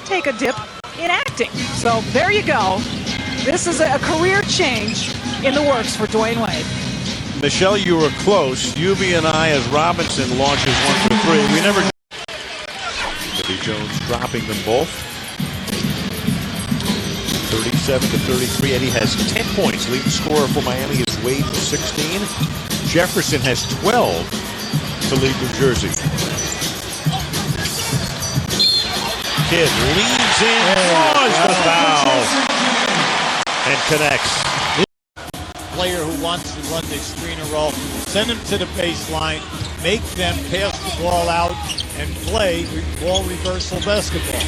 take a dip in acting. So there you go. This is a career change in the works for Dwayne Wade. Michelle, you were close. UV and I, as Robinson launches 1 for 3. We never. Eddie Jones dropping them both. 37 to 33. Eddie has 10 points. Leading scorer for Miami is Wade with 16. Jefferson has 12 to lead New Jersey. Kidd leads in, draws the foul, and connects. Player who wants to run the screener roll, send them to the baseline, make them pass the ball out, and play ball reversal basketball.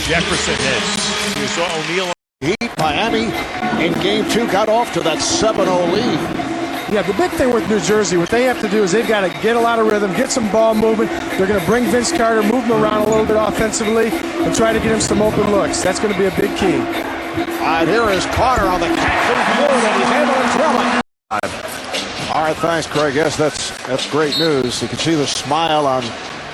Jefferson hits. You saw O'Neal. Heat. Miami in game 2 got off to that 7-0 lead. Yeah, the big thing with New Jersey, what they have to do is they've got to get a lot of rhythm, get some ball movement. They're going to bring Vince Carter, move him around a little bit offensively, and try to get him some open looks. That's going to be a big key. All right, here is Carter on the catch and shoot, and he's handling trouble. All right, thanks, Craig. Yes, that's great news. You can see the smile on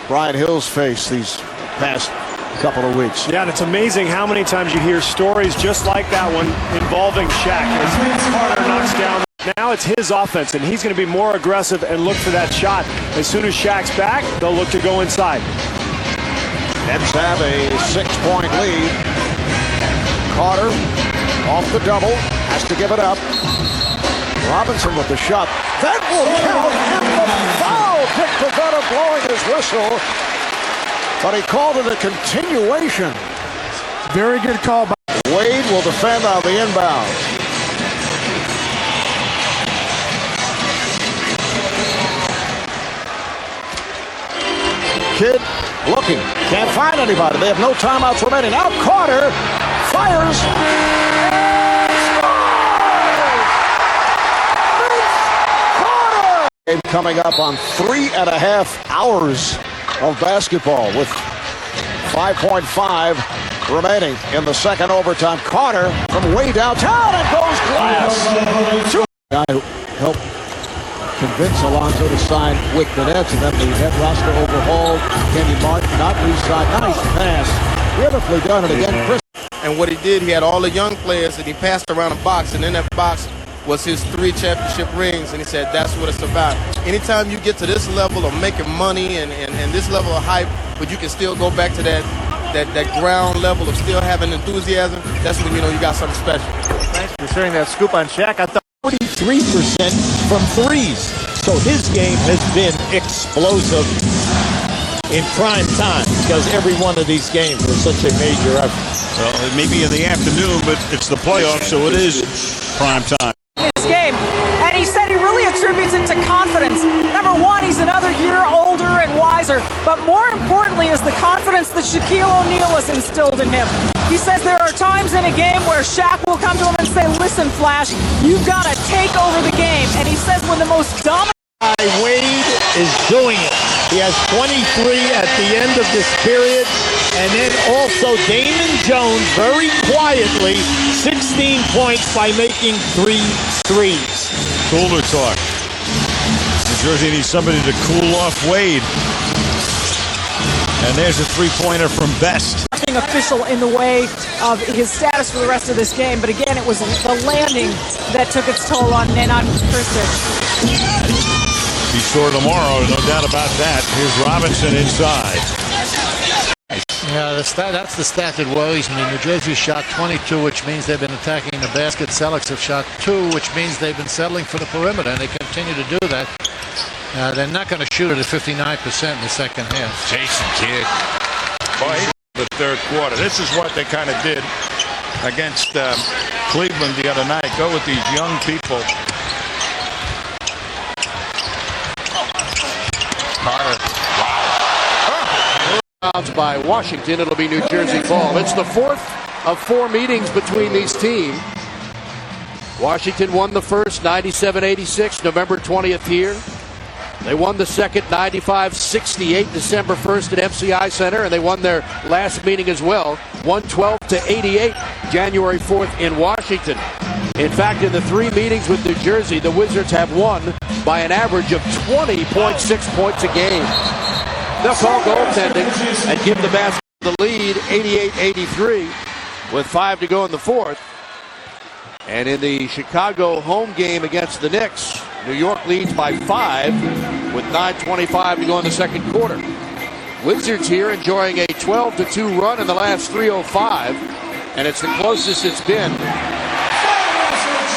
Brian Hill's face these past couple of weeks. Yeah, and it's amazing how many times you hear stories just like that one involving Shaq. As Vince Carter knocks down. Now it's his offense, and he's going to be more aggressive and look for that shot. As soon as Shaq's back, they'll look to go inside. Nets have a 6-point lead. Carter off the double, has to give it up. Robinson with the shot. That will count, and the foul. Dick Bavetta blowing his whistle, but he called it a continuation. Very good call. Wade will defend on the inbound. Kidd looking, can't find anybody. They have no timeouts remaining. Now Carter fires and scores! Vince Carter! Coming up on 3.5 hours of basketball with 5.5 remaining in the second overtime. Carter from way downtown and goes glass. Guy who helped convince Alonzo to sign with the Nets, and then the net roster overhauled. Kenny Martin not re-signed. Nice pass. Beautifully done. And again, Chris. And what he did, he had all the young players, and he passed around a box, and in that box was his 3 championship rings, and he said, that's what it's about. Anytime you get to this level of making money and this level of hype, but you can still go back to that ground level of still having enthusiasm, that's when you know you got something special. Thanks for sharing that scoop on Shaq. I thought 43% from threes. So his game has been explosive in prime time because every one of these games was such a major effort. Well, it may be in the afternoon, but it's the playoffs, so it is prime time. His game, and he said he really attributes it to confidence. Number one, he's another year older and wiser, but more importantly is the confidence that Shaquille O'Neal has instilled in him. He says there are times in a game where Shaq will come to him and say, listen, Flash, you've got to take over the game. And he says when the most dominant... Wade is doing it. He has 23 at the end of this period. And then also Damon Jones, very quietly, 16 points by making 3 threes. Cooler talk. New Jersey needs somebody to cool off Wade. And there's a 3-pointer from Best. Official in the way of his status for the rest of this game, but again, it was the landing that took its toll on Kristaps. Be sore tomorrow, no doubt about that. Here's Robinson inside. Yeah, that's the stat that worries me. New Jersey shot 22, which means they've been attacking the basket. Celtics have shot 2, which means they've been settling for the perimeter, and they continue to do that. They're not going to shoot it at 59% in the second half. Jason Kidd. Boy, the third quarter. This is what they kind of did against Cleveland the other night. Go with these young people. Carter. Wow. By Washington, it'll be New Jersey ball. It's the 4th of 4 meetings between these teams. Washington won the first 97-86, November 20th here. They won the second 95-68, December 1st at MCI Center, and they won their last meeting as well, 112-88, January 4th in Washington. In fact, in the 3 meetings with New Jersey, the Wizards have won by an average of 20.6 points a game. They'll call goaltending and give the basket. the lead, 88-83, with 5 to go in the fourth. And in the Chicago home game against the Knicks, New York leads by 5 with 9:25 to go in the second quarter. Wizards here enjoying a 12-2 run in the last 3:05, and it's the closest it's been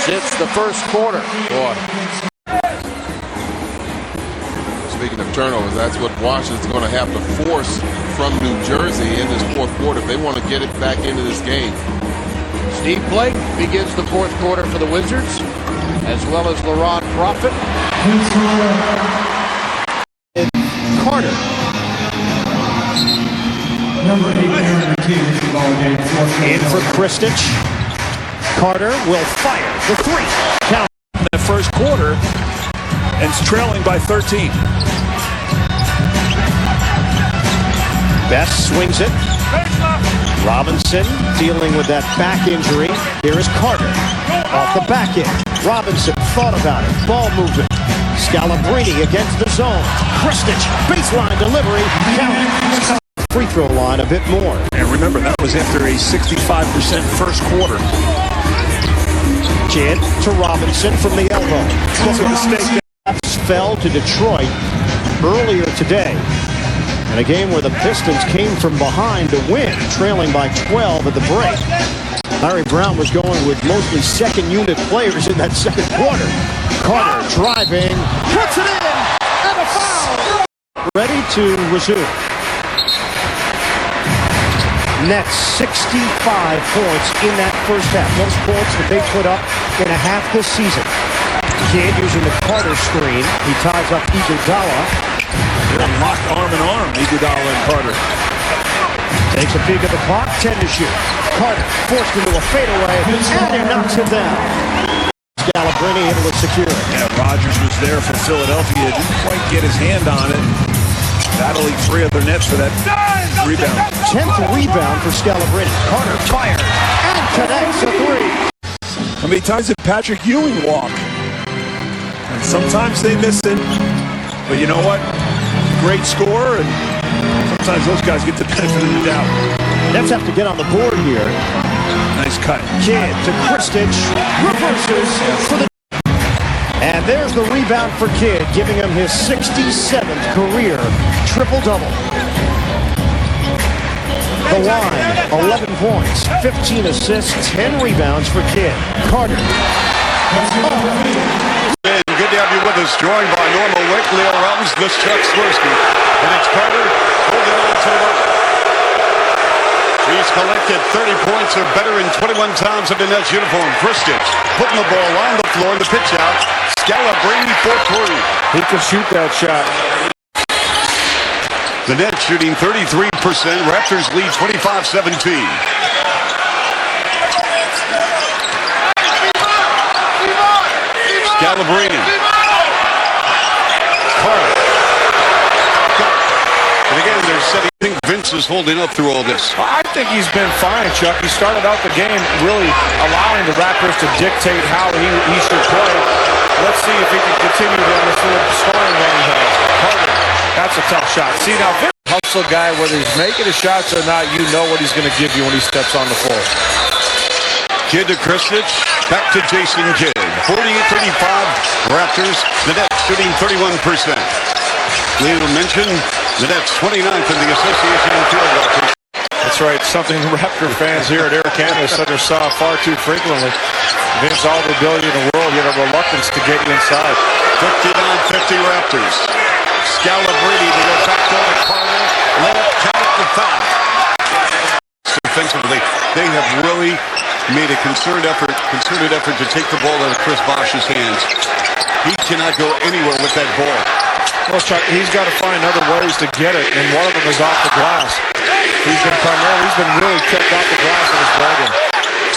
since the first quarter. Boy. Speaking of turnovers, that's what Washington's going to have to force from New Jersey in this fourth quarter if they want to get it back into this game. Steve Blake begins the fourth quarter for the Wizards, as well as Laron Prophet. Carter. In for Kristich. Carter will fire the three. Count. In the first quarter, and it's trailing by 13. Best swings it. Robinson dealing with that back injury. Here is Carter. Off the back end. Robinson thought about it. Ball movement. Scalabrine against the zone. Kristich. Baseline delivery. Count. Free throw line a bit more. And remember, that was after a 65% first quarter. Kidd to Robinson from the elbow. Fell to Detroit earlier today. In a game where the Pistons came from behind to win, trailing by 12 at the break. Larry Brown was going with mostly second-unit players in that second quarter. Carter driving, puts it in, and a foul! Ready to resume. Nets 65 points in that first half. Most points that they put up in a half this season. Kidd using the Carter screen. He ties up Iguodala. They're locked arm in arm, Iguodala and Carter. Takes a peek at the clock, 10 to shoot. Carter forced into a fadeaway, and he knocks it down. Scalabrine able to secure it. Yeah, Rodgers was there for Philadelphia. Didn't quite get his hand on it. Battling 3 other nets for that rebound. 10th rebound for Scalabrine. Carter fires and connects a three. How many times did Patrick Ewing walk? And sometimes they miss it. But you know what? Great scorer, and sometimes those guys get the benefit of the doubt. Nets have to get on the board here. Nice cut. Kidd to Kristich. Reverses for the... And there's the rebound for Kidd, giving him his 67th career triple-double. The line, 11 points, 15 assists, 10 rebounds for Kidd. Carter. Good to have you with us, joined by Norma Wick, Leo Robbins, this Chuck Swirsky. And it's Carter holding on to the ball. He's collected 30 points or better in 21 times in the Nets uniform. Kristich putting the ball on the floor in the pitch out. Scalabrine for 3. He can shoot that shot. The Nets shooting 33%. Raptors lead 25-17. Scalabrine. Carter. And again, they're setting. I think Vince is holding up through all this. I think he's been fine, Chuck. He started out the game really allowing the Raptors to dictate how he should play. Let's see if he can continue on this little scoring run he has. Carter. That's a tough shot. See, now, Vince hustle guy, whether he's making his shots or not, you know what he's going to give you when he steps on the floor. Kidd to Kristich. Back to Jason Kidd. 48-35 Raptors. The Nets shooting 31%. Leo mentioned the Nets 29th in the Association Field Goal. That's right. Something Raptor fans here at Air Canada saw far too frequently. Vince, all the ability in the world, yet a reluctance to get inside. 59-50 Raptors. Scalabrine to go back down to Carter. Let it count at the foul. Defensively, they have really made a concerted effort to take the ball out of Chris Bosh's hands. He cannot go anywhere with that ball. Well, Chuck, he's got to find other ways to get it, and one of them is off the glass. He's been really kept off the glass in his bargain.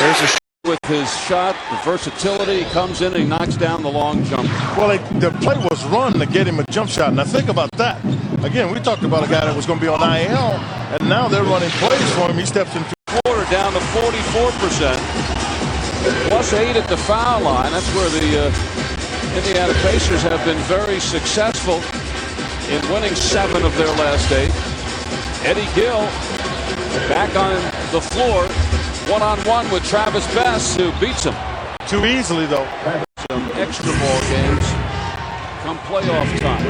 There's a with his shot, the versatility, comes in and he knocks down the long jumper. Well, the play was run to get him a jump shot. Now think about that. Again, we talked about a guy that was going to be on IL, and now they're running plays for him. He steps into quarter down to 44%. +8 at the foul line. That's where the Indiana Pacers have been very successful in winning 7 of their last 8. Eddie Gill back on the floor, one-on-one with Travis Best, who beats him. Too easily, though. Some extra ball games come playoff time.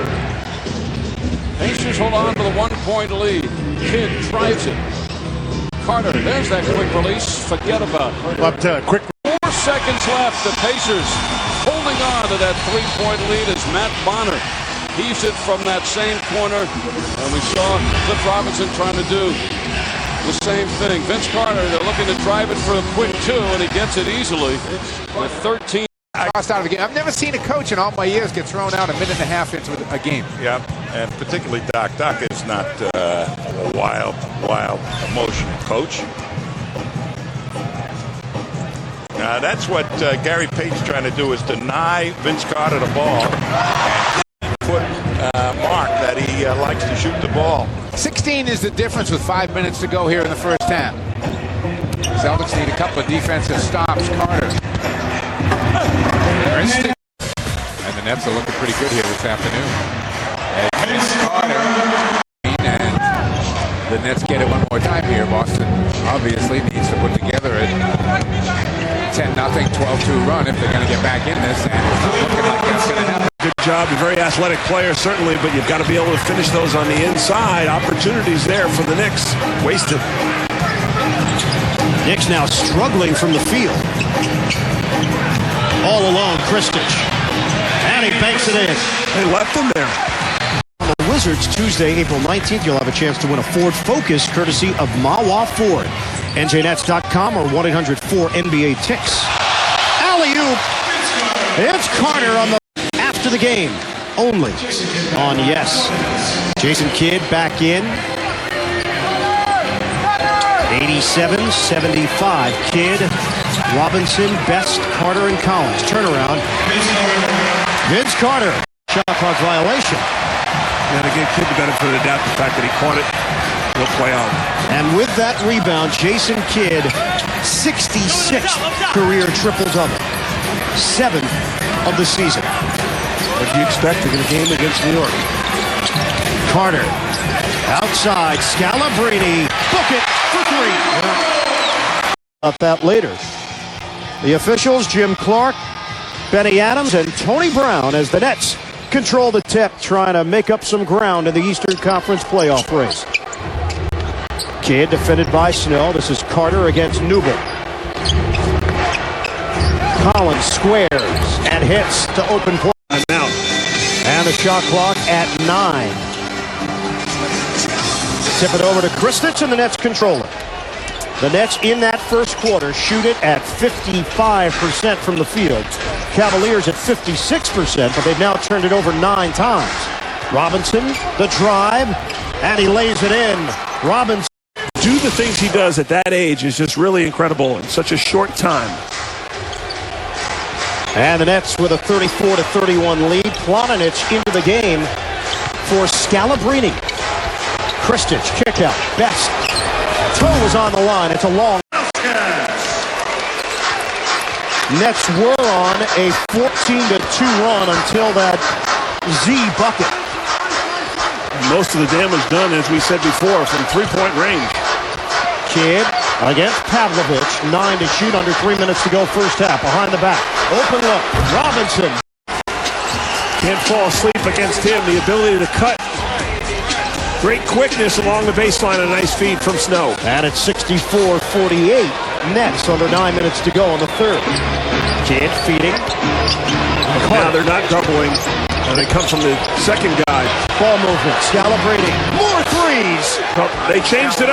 Pacers hold on to the 1-point lead. Kidd drives it. Carter, there's that quick release. Forget about it. I'm telling you, quick. 4 seconds left. The Pacers holding on to that 3-point lead as Matt Bonner heaves it from that same corner. And we saw Cliff Robinson trying to do the same thing. Vince Carter, they're looking to drive it for a quick 2, and he gets it easily with 13. Tossed out of the game. I've never seen a coach in all my years get thrown out a minute and a half into a game. Yeah, and particularly Doc. Doc is not a wild, emotional coach. That's what Gary Payton's trying to do, is deny Vince Carter the ball and put Mark that he likes to shoot the ball. 16 is the difference with 5 minutes to go here in the first half. Celtics need a couple of defensive stops. Carter. And the Nets are looking pretty good here this afternoon. And Vince Carter. And the Nets get it one more time here. Boston obviously needs to put together a 10-0, 12-2 run if they're going to get back in this. And it's not looking like that's going to happen. Good job. You're a very athletic player, certainly, but you've got to be able to finish those on the inside. Opportunities there for the Knicks. Wasted. Knicks now struggling from the field. All alone, Kristich. And he banks it in. They left him there. On the Wizards, Tuesday, April 19th, you'll have a chance to win a Ford Focus courtesy of Mawa Ford. NJNets.com or 1-800-4NBA-TICKS. Alley-oop. It's Carter on the after the game. Only on Yes. Jason Kidd back in. 87-75. Kidd, Robinson, Best, Carter, and Collins. Turnaround. Vince Carter. Shot clock violation. And again, Kidd the benefit of the doubt, the fact that he caught it. He'll play out. And with that rebound, Jason Kidd, 66th career triple-double. 7th of the season. What do you expect in a game against New York? Carter. Outside. Scalabrine. Book it for 3. About that later. The officials, Jim Clark, Benny Adams, and Tony Brown as the Nets control the tip, trying to make up some ground in the Eastern Conference playoff race. Kidd defended by Snell. This is Carter against Newble. Collins squares and hits to open play. Out. And the shot clock at 9. Tip it over to Kristich, and the Nets control it. The Nets in that first quarter shoot it at 55% from the field. Cavaliers at 56%, but they've now turned it over 9 times. Robinson, the drive, and he lays it in. Robinson. Do the things he does at that age is just really incredible in such a short time. And the Nets with a 34-31 lead. Plotinic into the game for Scalabrine. Kristich, kick out. Best. Toe was on the line. It's a long. Nets were on a 14-2 run until that Z bucket. Most of the damage done, as we said before, from three-point range. Kidd against Pavlovich. 9 to shoot, under 3 minutes to go first half. Behind the back. Open look. Robinson. Can't fall asleep against him. The ability to cut. Great quickness along the baseline. A nice feed from Snow. And it's 64-48. Nets under 9 minutes to go in the third. Kidd feeding. Now they're not doubling. And they come from the second guy. Ball movement. Scalabrine. More threes. Well, they changed it up.